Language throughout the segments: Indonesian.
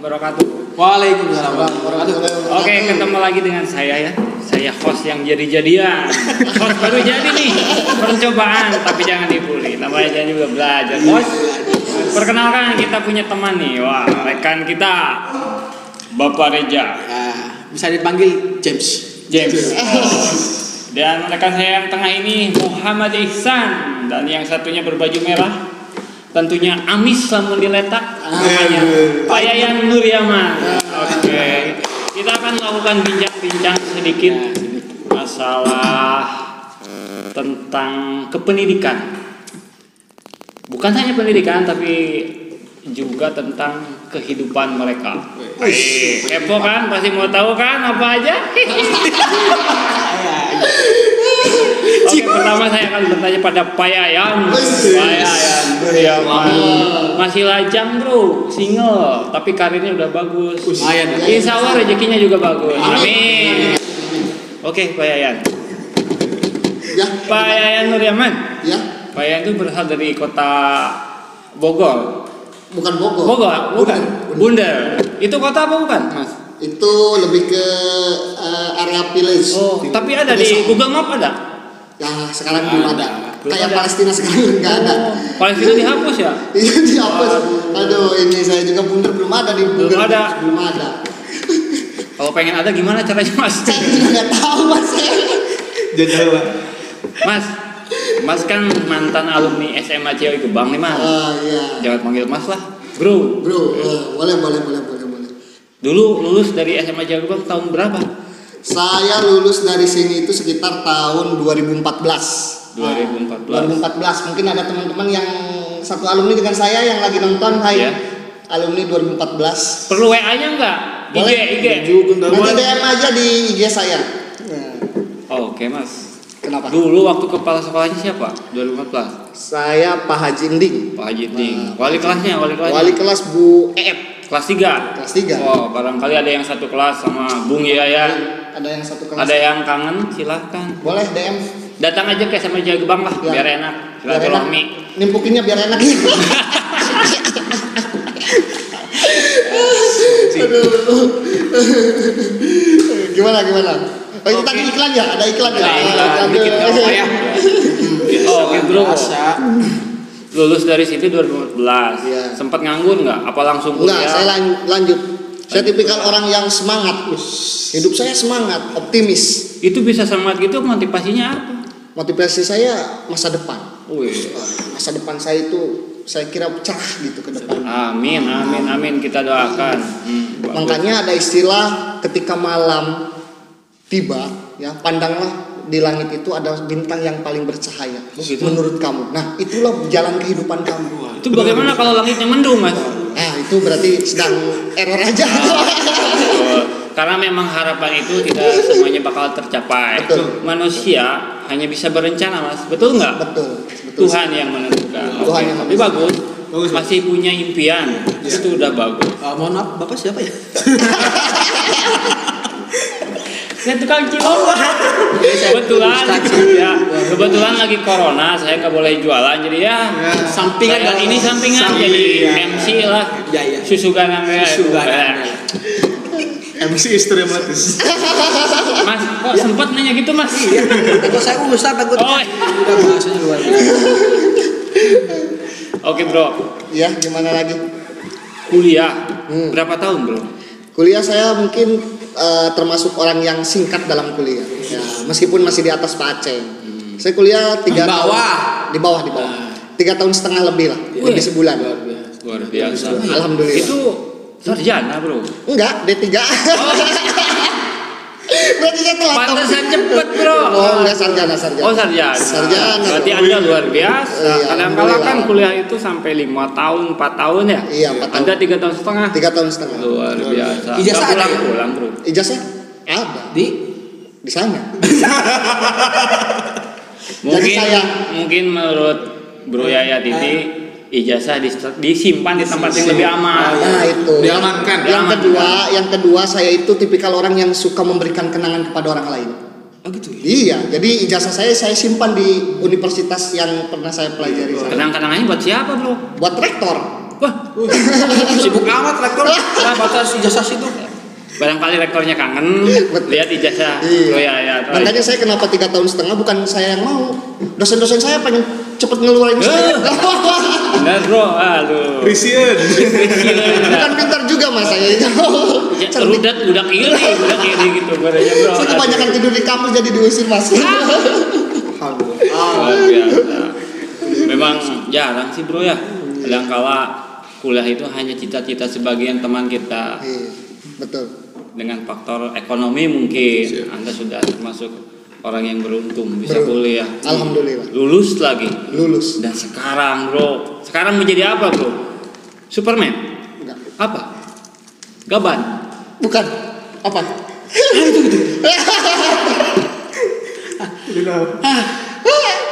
wabarakatuh. Waalaikumsalam warahmatullahi wabarakatuh. Oke, ketemu lagi dengan saya ya. Saya host yang jadi-jadian. Host baru jadi nih. Percobaan, tapi jangan dibully. Namanya juga belajar. Host. Perkenalkan kita punya teman nih. Wah, rekan kita. Bapak Reja. Bisa dipanggil James. Dan rekan saya yang tengah ini Muhammad Ihsan. Dan yang satunya berbaju merah. Tentunya amis namun diletak namanya Pak Yayan Nur Yaman. Oke. Kita akan melakukan bincang-bincang sedikit masalah tentang kependidikan. Bukan hanya pendidikan tapi juga tentang kehidupan mereka. Kepo kan? Pasti mau tahu kan apa aja? Oke, pertama saya akan bertanya pada Pak Yayan. Masih lajang bro, single, tapi karirnya udah bagus. Insya Allah rezekinya juga bagus. Amin. Oke, Pak Yayan. Ya. Pak Yayan Nur Yaman. Ya. Pak Yayan itu berasal dari kota Bogor. Bukan Bogor. Bukan. Bundar. Itu kota apa bukan, Mas? Itu lebih ke area village. Oh, tapi ada di Google Map ada. Ya sekarang belum ada. Kayak Palestina sekarang nggak ada. Palestina dihapus ya? Iya dihapus. Aduh, ini saya juga bener belum ada di Google. Belum ada. Kalau pengen ada gimana caranya, Mas? Saya juga nggak tahu Mas. Jajal. Mas kan mantan alumni SMA Ciawi Gebang nih, Mas. Iya. Jangan panggil Mas lah, Bro. Boleh. Dulu lulus dari SMA Ciawi Gebang tahun berapa? Saya lulus dari sini itu sekitar tahun 2014. 2014. Mungkin ada teman-teman yang satu alumni dengan saya yang lagi nonton. Hai. Ya. Alumni 2014. Perlu WA-nya enggak? Boleh. IG. Nanti DM aja di IG saya. Oke, Mas. Kenapa? Dulu waktu kepala sekolahnya siapa? 2014. Saya Pak Haji Nding. Pak Haji Nding. Wali kelasnya. Wali kelas Bu EF. Kelas 3. Kelas 3. Oh, barangkali ada yang satu kelas sama Bung Yaya. Ada yang satu kelas. Ada yang kangen, silahkan. Boleh DM. Datang aja ke SMA Ciawi Gebang lah, Ya. biar enak. Silaturahmi. Nimpukinnya biar enak. Aduh. Gimana? Oh, ini tadi iklan ya? Ada iklan ya? Oke, Bro. Lulus dari situ 2014. Iya. Sempat nganggur nggak? Apa langsung kuliah? Enggak, saya lanjut. Saya tipikal orang yang semangat. Hidup saya semangat, optimis. Itu bisa semangat gitu, motivasinya apa? Motivasi saya masa depan. Wih. Masa depan saya itu saya kira cerah gitu ke depan. Amin. Kita doakan. Makanya ada istilah ketika malam tiba, ya pandanglah di langit itu ada bintang yang paling bercahaya. Gitu? Menurut kamu. Nah, itulah jalan kehidupan kamu. Itu bagaimana kalau langitnya mendung, Mas? Itu berarti sedang error aja. Karena memang harapan itu tidak semuanya bakal tercapai. Betul. Manusia hanya bisa berencana, Mas. Betul nggak? Betul. Tuhan yang menentukan. Tuhan Oke, yang tapi bagus. Masih punya impian. Itu udah bagus. Mohon maaf, Bapak siapa ya? Saya tukang cilok. Kebetulan lagi corona, saya nggak boleh jualan, jadi ya sampingan. Ini sampingan jadi MC lah. Iya. Susuganan. MC Istrematis. Mas, kok sempat nanya gitu, Mas? Iya. Kalau saya ustaz takut. Oh. Udah bahasanya luar biasa. Oke, Bro. Ya, gimana lagi? Kuliah. Berapa tahun, Bro? Kuliah saya mungkin termasuk orang yang singkat dalam kuliah. Ya, meskipun masih di atas Pak Aceh. Saya kuliah 3 tahun. Di bawah. 3 tahun setengah lebih lah. Lebih sebulan. Luar biasa. Alhamdulillah. Itu sarjana, Bro? Enggak, D3. Berarti saya telat. Pantesan cepet, Bro. Oh, enggak sarjana. Oh, sarjana. Berarti Anda luar biasa. Iya, Kadang-kadang kan kuliah itu sampai 5 tahun, 4 tahun ya? Iya, 4 tahun. Anda 3 tahun setengah. 3 tahun setengah. Luar biasa. Ijazah ada ya? pulang, Bro. Ijazah ada di sana. Mungkin menurut Bro Yaya Titi ijazah disimpan di tempat yang lebih aman. Nah, itu. Diamankan. Yang kedua saya itu tipikal orang yang suka memberikan kenangan kepada orang lain. Oh gitu ya? Iya, jadi ijazah saya simpan di universitas yang pernah saya pelajari. Kenang-kenangannya buat siapa, Bro? Buat rektor. Wah, sibuk amat rektor. Batas ijazah situ. Barangkali rektornya kangen lihat ijazah. Iya. Oh ya. Makanya saya kenapa 3 tahun setengah, bukan saya yang mau. Dosen-dosen saya pengen cepet ngeluarin saya. Benar bro, aduh. Risieun. Bukan pintar juga mas saya itu. Budak iri gitu badannya bro. Saya kebanyakan tidur di kampus jadi diusir mas. Luar biasa. Memang jarang sih bro ya. Kadangkala kuliah itu hanya cita-cita sebagian teman kita. Iya, betul. Dengan faktor ekonomi mungkin Anda sudah termasuk orang yang beruntung bisa kuliah. Alhamdulillah. Lulus lagi. Lulus. Dan sekarang bro, sekarang menjadi apa bro? Superman? Enggak. Apa? Gaban? Bukan. Apa?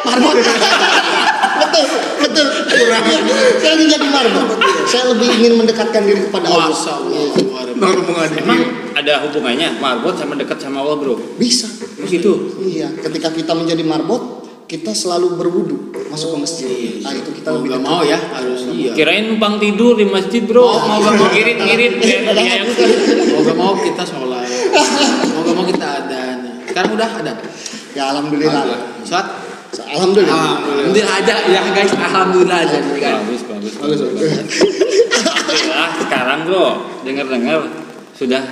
Marbot. Betul. Saya ingin jadi marbot. Saya lebih ingin mendekatkan diri kepada Allah. Emang ada hubungannya marbot sama dekat sama Allah bro? Bisa. Begitu. Iya. Ketika kita menjadi marbot, kita selalu berwudu masuk ke masjid. Nah itu kita lebih dekat. Mau ya, harus iya. Kirain numpang tidur di masjid bro. Mau gak mau ngirit-ngirit. Mau gak mau kita sholat. Mau gak mau kita adzan. Sekarang udah ada. Ya alhamdulillah. Sholat. Alhamdulillah. Alhamdulillah aja ya guys, alhamdulillah aja. Bagus. Alhamdulillah sekarang bro, dengar sudah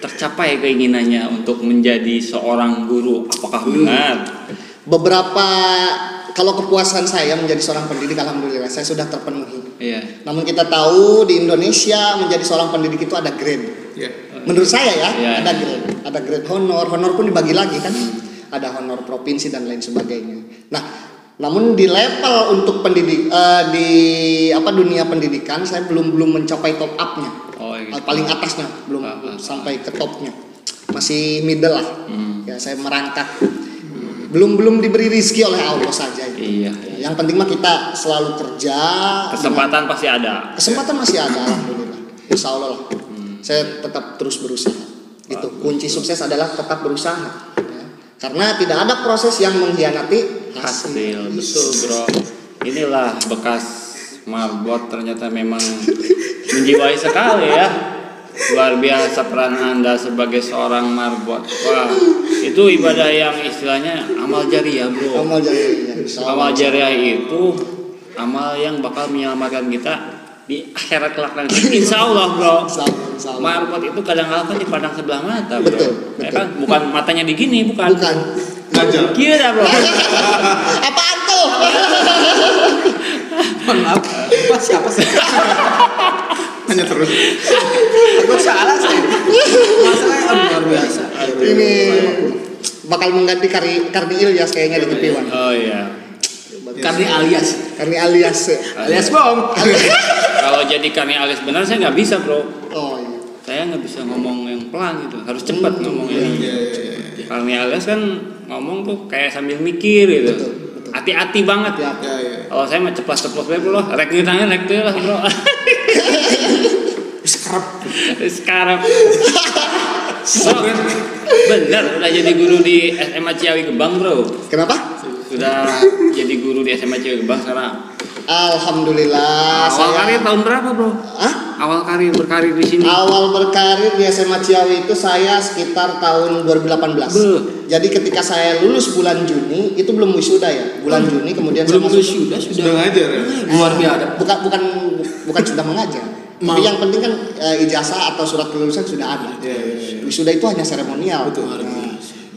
tercapai keinginannya untuk menjadi seorang guru. Apakah benar? Beberapa kalau kepuasan saya menjadi seorang pendidik, alhamdulillah saya sudah terpenuhi. Iya. Namun kita tahu di Indonesia menjadi seorang pendidik itu ada grade. Menurut saya ya, Iya. ada grade honor pun dibagi lagi kan. Ada honor provinsi dan lain sebagainya. Nah, namun di level untuk pendidik di dunia pendidikan saya belum mencapai top up-nya. Oh, gitu. Paling atasnya belum sampai ke topnya. Masih middle lah. Ya saya merangkak. Belum diberi rezeki oleh Allah saja. Iya. Yang penting mah kita selalu kerja. Kesempatan pasti ada. Kesempatan masih ada, alhamdulillah. Insya Allah lah. Saya tetap terus berusaha. Itu kunci sukses adalah tetap berusaha. Ya. Karena tidak ada proses yang mengkhianati hasil. Betul bro. Inilah bekas marbot ternyata memang menjiwai sekali ya. Luar biasa peran Anda sebagai seorang marbot. Wah, itu ibadah yang istilahnya amal jariah bro. Amal jariah. Amal jariah itu amal yang bakal menyelamatkan kita di akhirat kelak nanti. Insya Allah bro. Marbot itu kadang-kadang kan dipandang sebelah mata bro. Betul. Ya kan? Bukan matanya di gini, bukan. Ngajar. Gila bro. Apaan tuh? Maaf, siapa sih? Hanya terus. Aku salah sih. Masalahnya luar biasa. Ini bakal mengganti Karni Ilyas kayaknya di TV1. Oh iya. Karni alias bom. Kalau jadi Karni alias benar saya nggak bisa bro. Oh iya. Saya nggak bisa ngomong yang pelan gitu, harus cepat ngomongnya. Karni alias kan ngomong tuh kayak sambil mikir gitu. Betul. Hati-hati banget ya. Kalau saya mah ceplos-ceplos aja bro, rek tangan rek tuh lah bro. Sekarang. Bener udah jadi guru di SMA Ciawi Gebang bro. Kenapa? Sudah jadi guru di SMA Ciawi Gebang sekarang. Alhamdulillah. Awal karir tahun berapa bro? Hah? Awal berkarir di sini. Awal berkarir di SMA Ciawi itu saya sekitar tahun 2018. Jadi ketika saya lulus bulan Juni itu belum wisuda ya. Bulan Juni kemudian Belum saya masuk. sudah ngajar ya? Luar biasa. Bukan sudah mengajar. Tapi yang penting kan ijazah atau surat kelulusan sudah ada. Wisuda itu hanya seremonial.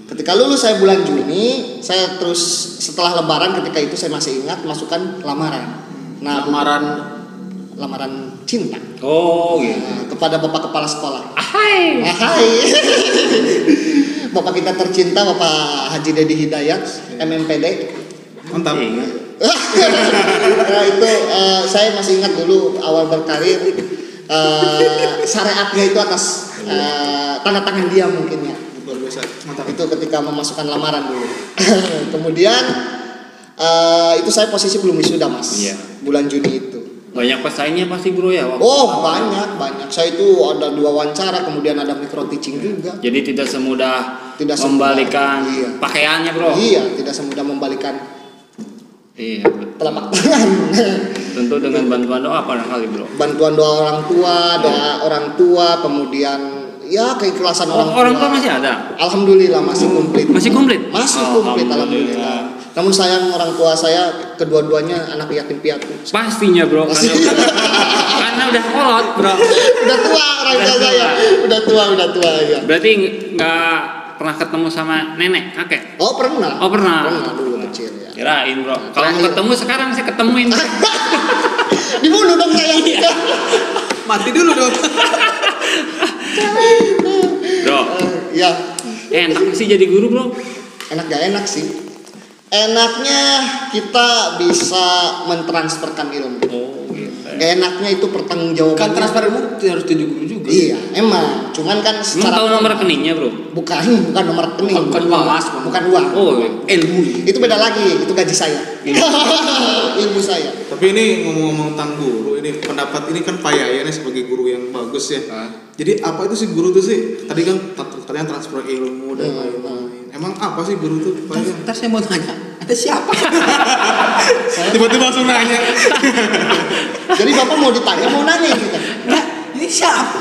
Ketika lulus saya bulan Juni, saya terus setelah Lebaran ketika itu saya masih ingat masukkan lamaran. Nah, lamaran cinta. Oh gitu. Kepada Bapak Kepala Sekolah. Hai. Bapak kita tercinta Bapak Haji Dedi Hidayat, MMPD. Mantap. Nah, itu saya masih ingat dulu awal berkarir syariatnya itu atas tanda tangan dia mungkin ya. Luar biasa. Mantap. Itu ketika memasukkan lamaran dulu. Kemudian itu saya posisi belum wisuda mas. Iya. Bulan Juni itu. Banyak pesaingnya pasti bro ya. Oh banyak. Saya itu ada 2 wawancara, kemudian ada micro teaching juga. Jadi tidak semudah membalikan iya. pakaiannya bro. Iya, tidak semudah membalikan Iya. telapak tangan. Tentu dengan bantuan doa barangkali bro. Bantuan doa orang tua, kemudian ya keikhlasan Orang tua masih ada. Alhamdulillah masih komplit. Masih komplit? Masih komplit alhamdulillah. Namun sayang orang tua saya kedua-duanya anak yatim piatu. Pastinya bro, karena udah kolot bro. Udah tua orang tua saya. Udah tua ya. Berarti nggak pernah ketemu sama nenek, kakek? Oh pernah. Pernah dulu kecil ya. Kirain bro. Kalau mau ketemu sekarang saya ketemuin. Dibunuh dong saya. Mati dulu dong. Bro. Ya. Enak sih jadi guru bro. Enak gak enak sih. Enaknya kita bisa mentransferkan ilmu. Oh gitu. Gak enaknya itu pertanggungjawaban. Kan transfer ilmu harus jadi guru juga. Iya, emang. Cuman kan Emang secara tahu nomor rekeningnya bro? bukan nomor rekening. Bukan uang, Mas. Bukan uang. Oh Ilmu. Itu beda lagi, itu gaji saya. Ilmu saya. Tapi ini ngomong-ngomong tentang guru, ini pendapat ini kan Pak Yaya nih sebagai guru yang bagus ya. Jadi apa itu sih guru tuh sih? Tadi kan kalian transfer ilmu dan lain-lain. Emang apa sih guru tuh Pak Yaya? Ntar saya mau tanya, ada siapa? Tiba-tiba langsung nanya. Jadi Bapak mau ditanya, mau nanya gitu. Enggak, ini siapa?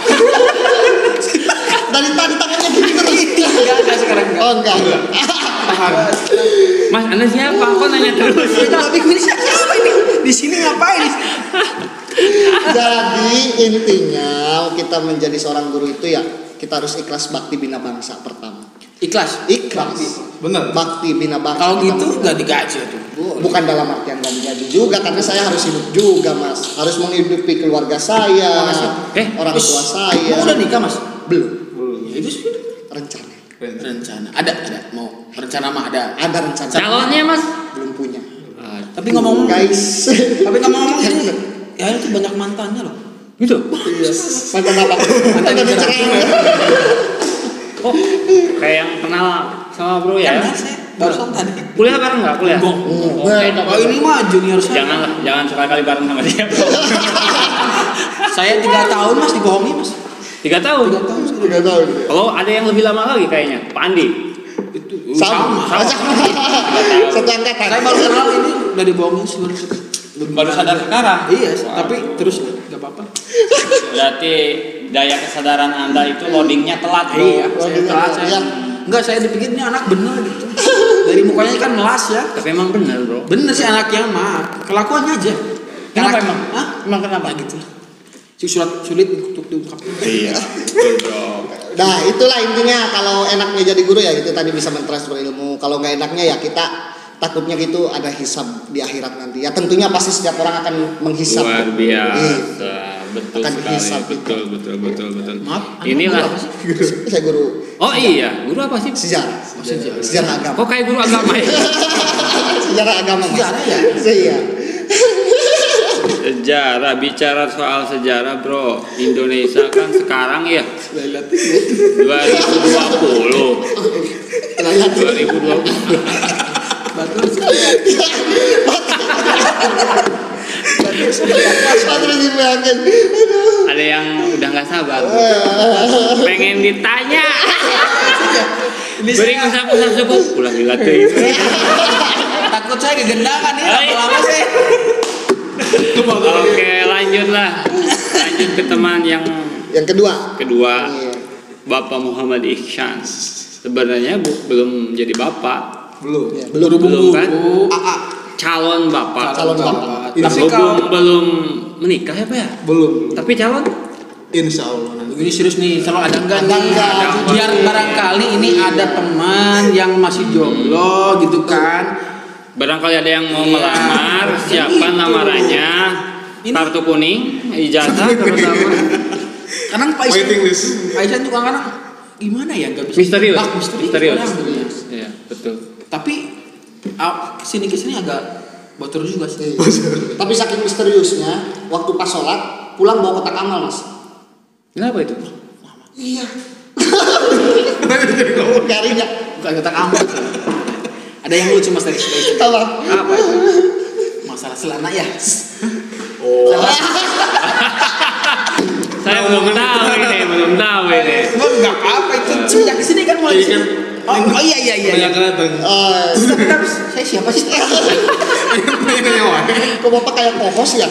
Dari tadi tangannya gini terus. Enggak sekarang enggak. Oh enggak. Mas, Anda siapa? Kok nanya terus? Tapi ini siapa ini? Di sini ngapain? Jadi intinya kita menjadi seorang guru itu ya kita harus ikhlas bakti bina bangsa pertama. Ikhlas. Bener. Bakti bina bangsa. Kalau Kita gitu enggak digaji tuh. bukan dalam artian gak digaji juga karena saya harus hidup juga mas, harus menghidupi keluarga saya, orang tua saya. Mau udah nikah mas? Belum. Ya itu sudah Rencana. Ada mau rencana mah ada. Ada rencana. Calonnya mas? Belum punya. Tapi ngomong Guys. Tapi ngomong ini ya itu banyak mantannya loh. Gitu? Iya. Mantan apa? Mantan cerai. Oh, kayak yang kenal sama bro ya? Kan saya barusan tadi. Kuliah bareng nggak? Kuliah? Oh ini mah junior saya. Jangan sekali-kali bareng sama dia bro. Saya 3 tahun mas dibohongi mas. 3 tahun? 3 tahun. Udah tahu. Kalau ada yang lebih lama lagi kayaknya, Pak Andi. Itu Sama. Satu angkatan. Saya baru kenal ini udah dibohongin sebenarnya. Baru sadar sekarang? Iya, tapi terus nggak apa-apa. Berarti daya kesadaran Anda itu loadingnya telat bro. Iya, saya telat saya. Iya. Enggak, saya dipikir ini anak bener gitu. Dari mukanya kan melas ya. Tapi emang benar bro. Bener sih anaknya mah, kelakuannya aja. Kenapa emang? Hah? Emang kenapa? Ya gitu. Sulit untuk diungkapkan. Iya, betul bro. Nah itulah intinya kalau enaknya jadi guru ya itu tadi bisa mentransfer ilmu. Kalau nggak enaknya ya kita takutnya gitu ada hisab di akhirat nanti. Ya tentunya pasti setiap orang akan menghisab. Luar biasa, betul Akan sekali, dihisab. betul. Maaf, Inilah. apa sih? Saya guru Oh iya, guru apa sih? sejarah. Sejarah agama. Kok kayak guru agama ya? Sejarah agama. Mas. Sejarah ya? Iya. Sejarah, bicara soal sejarah bro, Indonesia kan sekarang ya 2020. 2020. Ada yang udah nggak sabar, pengen ditanya. Beri usap-usap cukup, pulang dilatih. Takut saya kegendangan ya, lama-lama sih. Oke, lanjut ke teman yang kedua. Iya. Bapak Muhammad Ihsan. Sebenarnya belum jadi bapak. Belum kan? Calon bapak. Tapi belum menikah ya Pak ya? Belum. Tapi calon? Insya Allah nanti. Ini serius nih, selalu ada enggak nih? Enggak. Biar barangkali ini ada teman yang masih jomblo gitu kan. Barangkali ada yang mau melamar, siapa lamarannya? Kartu kuning, ijazah terutama. Kadang Pak Waiting list. Aisyah tuh kadang gimana ya nggak bisa. Misterius. Misterius. Iya, betul. Tapi kesini agak bocor juga sih. Tapi saking misteriusnya, waktu pas sholat pulang bawa kotak amal mas. Kenapa itu? Iya. Karinya. Bukan kotak amal. Ada yang lucu mas dari situ. Apa? Apa itu? Masalah celana ya. Saya belum tahu ini. Enggak apa-apa itu semenjak kesini kan mulai. Oh iya. Banyak datang. Bentar, saya siapa sih? Kok bapak kayak kokos ya?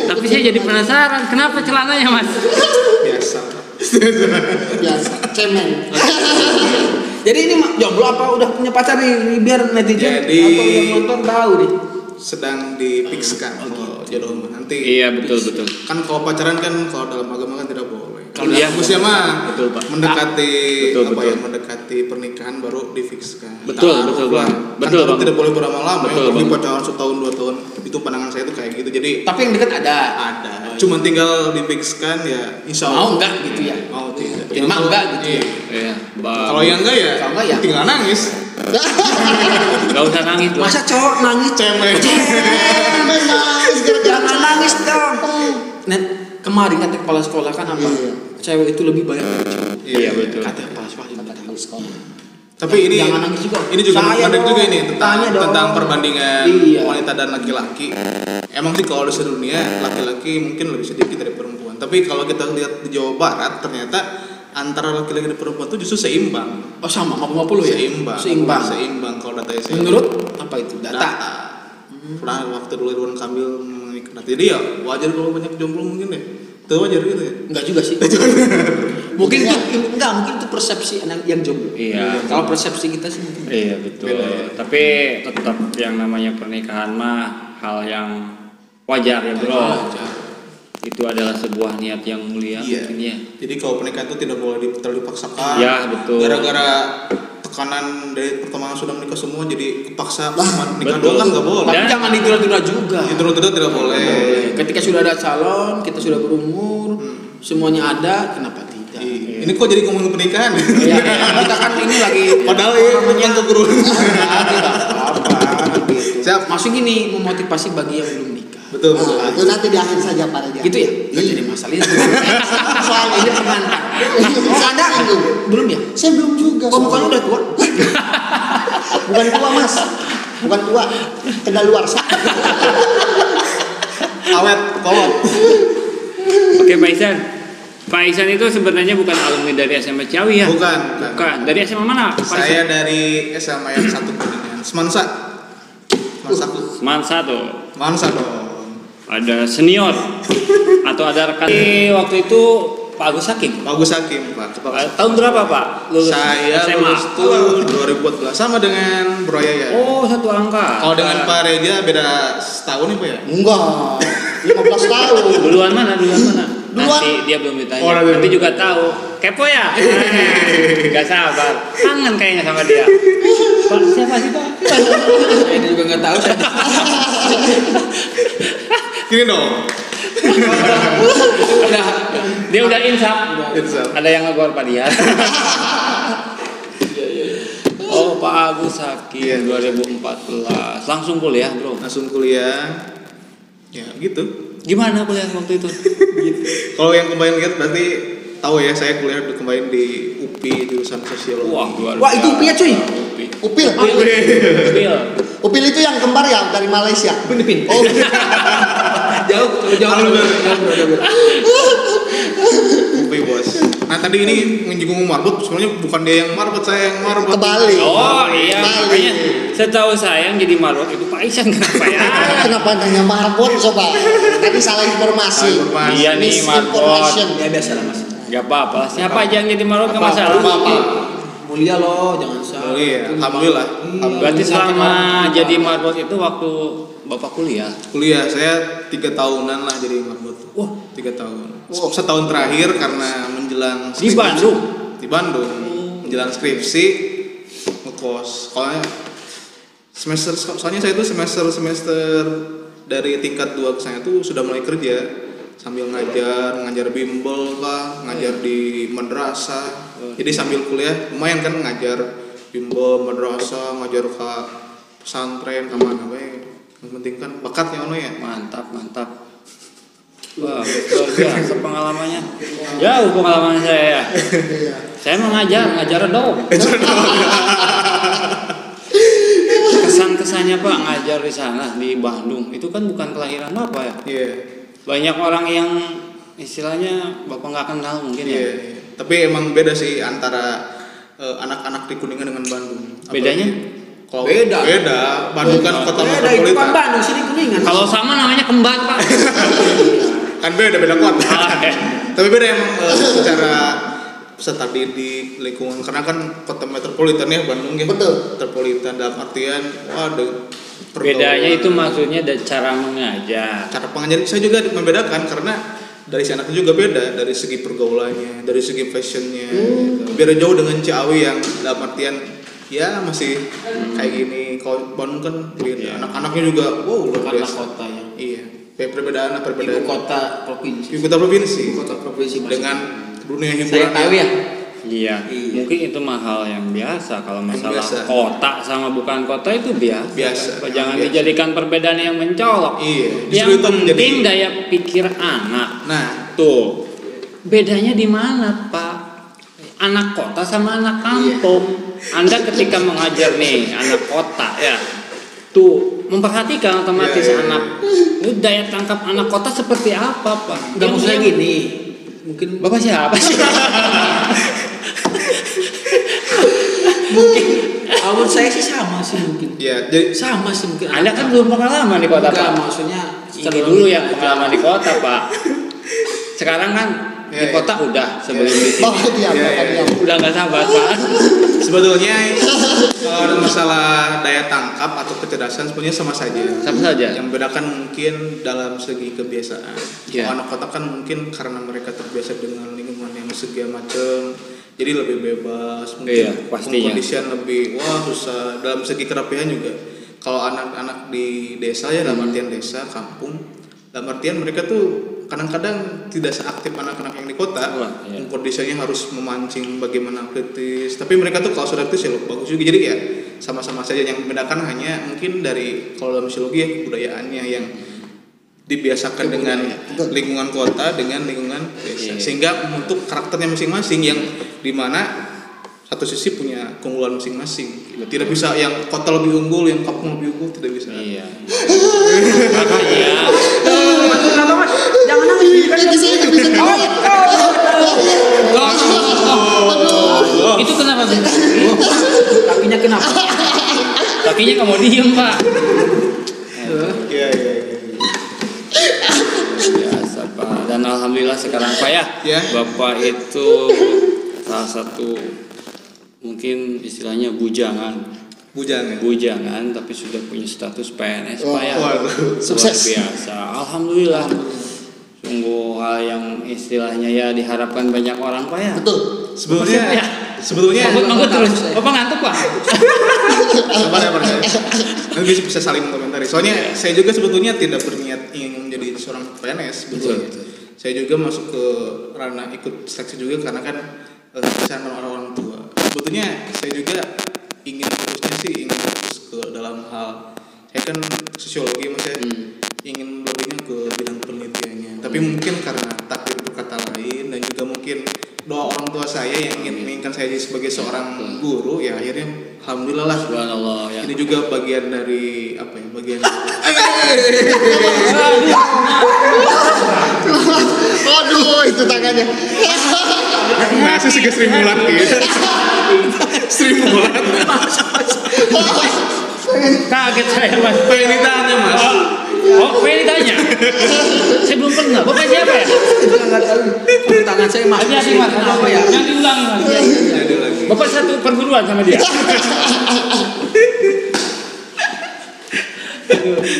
Tapi saya jadi penasaran, kenapa celananya mas? Biasa. Biasa, cemen. Jadi ini jomblo apa udah punya pacar nih? Biar netizen Jadi, atau yang nonton tahu nih. sedang dipikskan kalau jodoh nanti. Iya betul. Kan kalau pacaran kan kalau dalam agama kan tidak boleh. Kalau Iya, bagusnya mah betul, Pak. mendekati Betul. mendekati pernikahan baru difikskan. Betul, Pak. Betul, Kan Bang. tidak boleh berlama-lama. Betul, Yang Bang. pacaran setahun 2 tahun itu pandangan saya tuh kayak gitu. Jadi Tapi yang dekat ada. Cuma tinggal difikskan ya insya Mau Allah. enggak gitu ya? Mau tidak. Emang enggak gitu ya? Iya. Kalau yang enggak ya, Kalau enggak ya? tinggal nangis. Gak usah nangis loh. Masa cowok nangis? Cemen. Nangis gara-gara Jangan nangis dong. Net kemarin kata kepala sekolah kan apa? Cewek itu lebih banyak dari cowok. Iya betul. Kata kepala sekolah. Tapi ini Jangan nangis juga. Ini juga Saya menarik dong. juga ini Tanya dong. tentang perbandingan Iya. wanita dan laki-laki. Emang sih kalau di seluruh dunia laki-laki mungkin lebih sedikit dari perempuan. Tapi kalau kita lihat di Jawa Barat ternyata antara laki-laki dan perempuan itu justru seimbang. Oh sama 50 ya? Seimbang kalau datanya saya. Menurut apa itu? Data. Pernah waktu dulu Ridwan Kamil mengikut data. Jadi ya wajar kalau banyak jomblo mungkin ya. Itu wajar gitu ya. Enggak juga sih. mungkin itu persepsi anak yang jomblo. Iya. Kalau persepsi kita sih mungkin. Iya betul. Beda ya. Tapi tetap yang namanya pernikahan mah hal yang wajar ya bro. Wajar. Itu adalah sebuah niat yang mulia mungkin ya. Jadi kalau pernikahan itu tidak boleh terlalu dipaksakan. Ya betul. Gara-gara tekanan dari pertemanan sudah menikah semua jadi kepaksa nikah betul. doang kan nggak boleh. Tapi Dan- jangan ditunda-tunda juga. Itu tidak boleh. Ketika sudah ada calon, kita sudah berumur, semuanya ada, kenapa tidak? Ini kok jadi ngomongin pernikahan? Ya, kita kan ini lagi Padahal ya untuk guru. tidak apa-apa gitu. Siap. Masuk gini memotivasi bagi yang belum nikah. Betul. Nah, itu nanti di akhir saja Pak Reja. Gitu ya? Nggak jadi masalah ini. Soal ini pengantar. Oh, Anda belum ya? Saya belum juga. Kok mukanya udah tua? Bukan tua mas, bukan tua, kedaluarsa. Awet, kolot. Oke Pak Ihsan. Pak Ihsan itu sebenarnya bukan alumni dari SMA Ciawi ya? Bukan. Dari SMA mana? Pak Saya Ihsan? dari SMA yang satu Kuningan. Semansa. Semansa tuh. Semansa dong. Ada senior atau ada rekan. Waktu itu Pak Agus Hakim. Pak Agus Hakim, Pak. Tahun berapa Pak? Lulus Saya SMA. lulus tuh 2014 sama dengan Bro Yaya. Oh satu angka. Kalau dengan Pak Reja beda setahun nih Pak ya? Enggak, 15 tahun. Duluan mana? Duluan. Nanti dia belum ditanya. Oh, nanti. Nanti juga tahu. Kepo ya? Gak sabar. Kangen kayaknya sama dia. Pak siapa sih Pak? Ini juga nggak tahu saya. Gini dong. Udah. Dia udah insaf. Insaf. Ada yang ngegor Pak dia. Oh Pak Agus Hakim 2014 langsung kuliah bro. Langsung kuliah. Ya gitu. Gimana kuliah waktu itu? Kalau yang kemarin lihat berarti tahu ya saya kuliah kemarin di UPI jurusan sosiologi. Wah itu UPI ya cuy. Upil. Upil. Upil itu yang kembar ya dari Malaysia. Filipin. Oh, Jauh. UPI bos. Nah tadi ini menyinggung marbot, sebenarnya bukan dia yang marbot, saya yang marbot. kebalik. Oh iya Kebalik. makanya setahu saya yang jadi marbot itu Pak Ihsan kenapa ya? Kenapa nanya marbot coba? Tadi salah informasi. Iya nih marbot. Misinformation. Ya biasa lah mas. Gak apa-apa. Siapa aja yang jadi marbot gak masalah. Mulia loh, jangan salah. Oh iya, alhamdulillah. Berarti selama jadi marbot itu waktu Bapak kuliah? Kuliah saya 3 tahunan lah jadi marbot. Wah. 3 tahun. Setahun terakhir karena menjelang Di Bandung? Di Bandung. Menjelang skripsi ngekos. Soalnya saya itu semester dari tingkat 2 ke sana itu sudah mulai kerja sambil ngajar bimbel lah, ngajar di madrasah. Jadi sambil kuliah lumayan kan ngajar bimbel, madrasah, ngajar ke pesantren kemana baik. Yang penting kan bakatnya ono ya. Mantap. Wah, luar biasa pengalamannya. Jauh pengalaman saya ya. Saya ngajar dong. Kesan-kesannya Pak ngajar di sana di Bandung itu kan bukan kelahiran Bapak ya. Iya. Banyak orang yang istilahnya Bapak nggak kenal mungkin ya. Iya. Tapi emang beda sih antara anak-anak di Kuningan dengan Bandung. Bedanya? Kalau beda. Bandung kan kota Beda, itu kan metropolitan. Bandung, sini Kuningan. Kalau sama namanya kembar, Pak. Kan beda kota. Ya. Tapi beda emang secara peserta didik lingkungan karena kan kota metropolitan ya Bandung ya. Betul. Metropolitan dalam artian Bedanya itu maksudnya cara mengajar. cara pengajaran saya juga membedakan karena dari si anaknya juga beda dari segi pergaulannya, dari segi fashionnya. Gitu. Beda jauh dengan Ciawi yang dalam artian ya masih kayak gini. Kalau Bandung kan beda. Anak-anaknya juga luar Karena biasa. kota ya. Iya. Perbedaan. Ibu kota provinsi. Ibu kota provinsi. Kota provinsi Dengan dunia saya hiburan. tahu ya. Iya, mungkin itu mahal yang biasa. Kalau masalah biasa. kota sama bukan kota itu biasa. Biasa. Jangan Biasa. dijadikan perbedaan yang mencolok. Iya. Yang Justru itu penting daya pikir anak. Nah, Tuh, bedanya di mana, Pak? Anak kota sama anak kampung. Anda ketika mengajar nih anak kota ya, tuh memperhatikan otomatis anak. Itu daya tangkap anak kota seperti apa, Pak? Enggak maksudnya gini. Mungkin Bapak siapa sih? mungkin awal saya sih sama sih mungkin. ya jadi Sama sih mungkin. Anda kan belum pengalaman di kota, Enggak, Pak. maksudnya Cari dulu yang pengalaman di kota, Pak. Sekarang kan di Ya, kota udah sebelum di sini. Oh, diam, Iya, diam. Udah nggak sabar, Pak. sebetulnya kalau ada masalah daya tangkap atau kecerdasan sebenarnya sama saja. Sama saja. Yang membedakan mungkin dalam segi kebiasaan. Ya. Kalau anak kota kan mungkin karena mereka terbiasa dengan lingkungan yang segala macam, jadi lebih bebas. Mungkin Iya, pastinya. pengkondisian lebih susah dalam segi kerapihan juga. Kalau anak-anak di desa ya dalam artian desa, kampung, dalam artian mereka tuh kadang-kadang tidak seaktif anak-anak yang di kota. Wah, iya. Kondisinya harus memancing bagaimana kritis. Tapi mereka tuh kalau sudah kritis ya bagus juga. Jadi ya sama-sama saja, yang membedakan hanya mungkin dari kalau dalam psikologi ya kebudayaannya yang dibiasakan dengan lingkungan kota dengan lingkungan desa. Iya. Sehingga membentuk karakternya masing-masing yang dimana satu sisi punya keunggulan masing-masing. Tidak bisa yang kota lebih unggul, yang kampung lebih unggul, tidak bisa. Iya. Makanya Mas, jangan nangis. itu kenapa sih? Kakinya kenapa? Kakinya nggak mau diem, Pak. Iya. Biasa, Pak. Dan alhamdulillah sekarang, Pak ya, Ya. Bapak itu salah satu mungkin istilahnya bujangan tapi sudah punya status PNS, Pak ya. Waduh. Sukses. Luar biasa. Alhamdulillah. Sungguh hal yang istilahnya ya diharapkan banyak orang, Pak ya. Betul. Sebetulnya Manggut terus. Bapak ngantuk, Pak? sabar. Nanti bisa saling mengomentari. Soalnya saya juga sebetulnya tidak berniat ingin menjadi seorang PNS. Betul. Saya juga masuk ke ranah ikut seleksi juga karena kan pesanan orang tua. Sebetulnya saya juga ingin fokus ke dalam hal saya kan sosiologi, mas ya, ingin lebihnya ke bidang penelitiannya. Tapi mungkin karena takdir berkata lain dan juga mungkin doa orang tua saya yang menginginkan saya jadi sebagai seorang guru, ya akhirnya alhamdulillah lah. Subhanallah ya. Ini juga bagian dari bagian Aduh, itu tangannya. masih sih Sri Mulat gitu. Sri Mulat. Kaget saya, Mas. Pengen ditanya, Mas. Pengen ditanya. Saya belum pernah. Bapak siapa ya? Enggak tahu. Tangan saya masuk. Hati-hati, Mas. Kenapa ya? Jangan diulang, Mas. Jadi lagi. Bapak satu perguruan sama dia.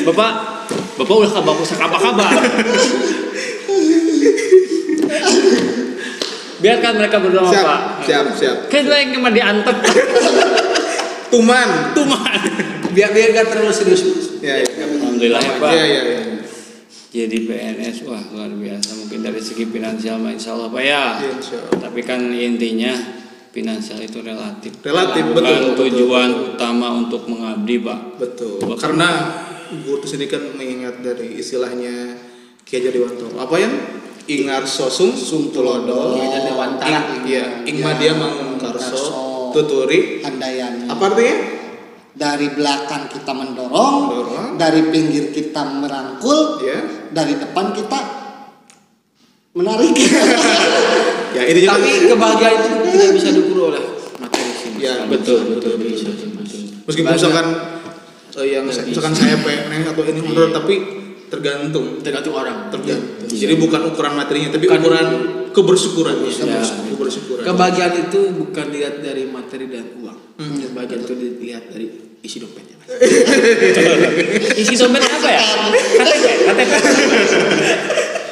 Bapak udah kabar kabar. Biarkan mereka berdua, Pak. Siap. Kedua yang cuma diantep. Tuman. Biar enggak terlalu serius. Ya. Alhamdulillah ya, Pak. Iya. Jadi PNS, wah luar biasa. Mungkin dari segi finansial, insya Allah, Pak ya. Iya, insya Allah. Tapi kan intinya finansial itu relatif. Relatif, Bukan betul. tujuan utama untuk mengabdi, Pak. Betul. Karena guru itu sendiri kan mengingat dari istilahnya Ki Hajar Dewantara. Apa yang ingar sosung tulodo. Ki Hajar Dewantara. Iya, ingmadia mangun karso tuturi. Handayani. Apa artinya? Dari belakang kita mendorong, dari pinggir kita merangkul, Ya. dari depan kita menarik. Ya, intinya Tapi kebahagiaan itu tidak bisa diukur oleh materi. Ya, betul bisa sih Mas. Meskipun misalkan misalkan saya PNS atau ini honor tapi tergantung orang. Jadi bukan ukuran materinya tapi ukuran kebersyukuran. Kebersyukuran. Kebahagiaan itu bukan dilihat dari materi dan uang. Kebahagiaan itu dilihat dari isi dompetnya. Isi dompet apa ya?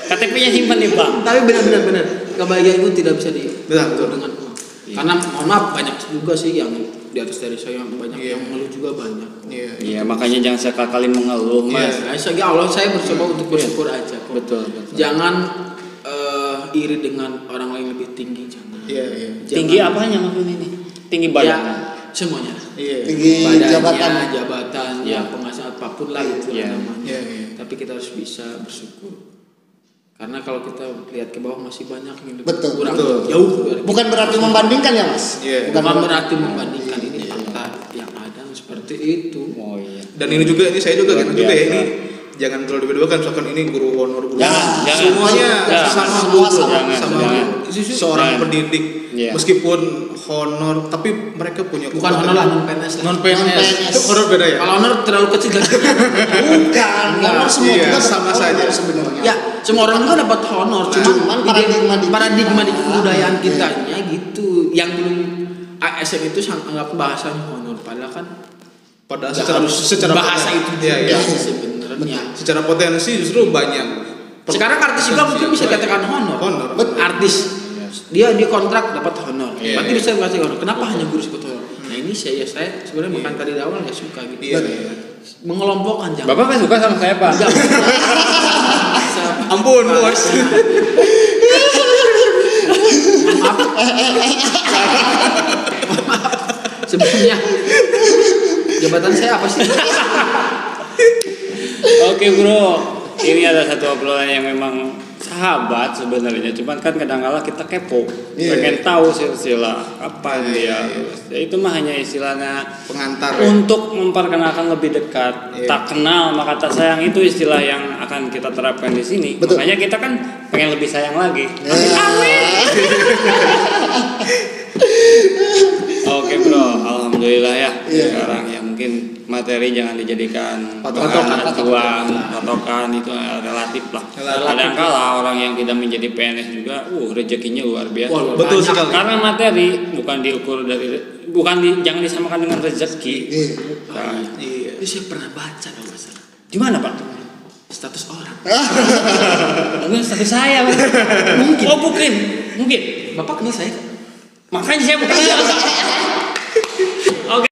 KTP-nya simpan di bank. Tapi benar. Kebahagiaan itu tidak bisa Betul. dengan uang. Karena mohon maaf banyak juga sih yang di atas dari saya banyak yang mengeluh juga banyak. Iya, makanya jangan sekali mengeluh, Mas. Ya Allah, saya bercoba untuk bersyukur aja kok. Betul. Jangan iri dengan orang lain lebih tinggi, jangan. Iya. Tinggi apanya maksudnya ini? Tinggi badan. Ya, semuanya. Tinggi Badannya, jabatan. jabatannya, penghasilan apapun lah itu namanya. Iya. Tapi kita harus bisa bersyukur. Karena kalau kita lihat ke bawah masih banyak yang lebih Betul. kurang jauh dari Bukan berarti membandingkan ya Mas. Iya. bukan berarti membandingkan ini fakta yang ada seperti itu. Oh iya. Dan ini juga saya juga gitu juga ya ini jangan terlalu dibedakan misalkan ini guru honor guru Jangan. semuanya Jangan. sama Jangan. seorang pendidik Iya. meskipun honor tapi mereka punya Bukan honor lah, non PNS. non PNS itu honor beda ya. Kalau honor terlalu kecil kan? Bukan, honor semua Iya, juga sama dapat saja. honor sebenarnya. Ya, semua orang juga dapat honor, Cuman paradigma di kebudayaan kitanya gitu. Yang belum ASN itu anggap bahasanya honor, padahal kan Pada nggak secara bahasa itu iya. sebenarnya. Secara potensi justru banyak. Sekarang artis juga mungkin bisa dikatakan honor. Honor. Artis dia kontrak dapat honor. Iya, Berarti iya. bisa dikasih honor. Kenapa hanya guru dapat honor? Nah ini saya sebenarnya bukan tadi di awal nggak suka gitu. Iya. Mengelompokkan jangan. Bapak kan suka sama saya, Pak. Enggak. Ampun, bos. Maaf. Sebenarnya jabatan saya apa sih? Oke, Bro. Ini ada satu obrolan yang memang sahabat sebenarnya, cuman kan kadang-kala kita kepo, pengen tahu silsilah apa dia. Ya, itu mah hanya istilahnya Pengantar. untuk memperkenalkan lebih dekat. Tak kenal maka tak sayang, itu istilah yang akan kita terapkan di sini. Betul. Makanya kita kan pengen lebih sayang lagi. Oke, Bro, alhamdulillah ya. Sekarang ya mungkin materi jangan dijadikan patokan itu relatif lah. Kadang-kala orang yang tidak menjadi PNS juga, rezekinya luar biasa. Betul sekali. Karena materi bukan diukur jangan disamakan dengan rezeki. Nah, Itu saya pernah baca kalau nggak salah. gimana, Pak? Status orang. Mungkin status saya, Pak. Mungkin. Oh, mungkin. Bapak ini saya. Makanya saya bukan. Oke.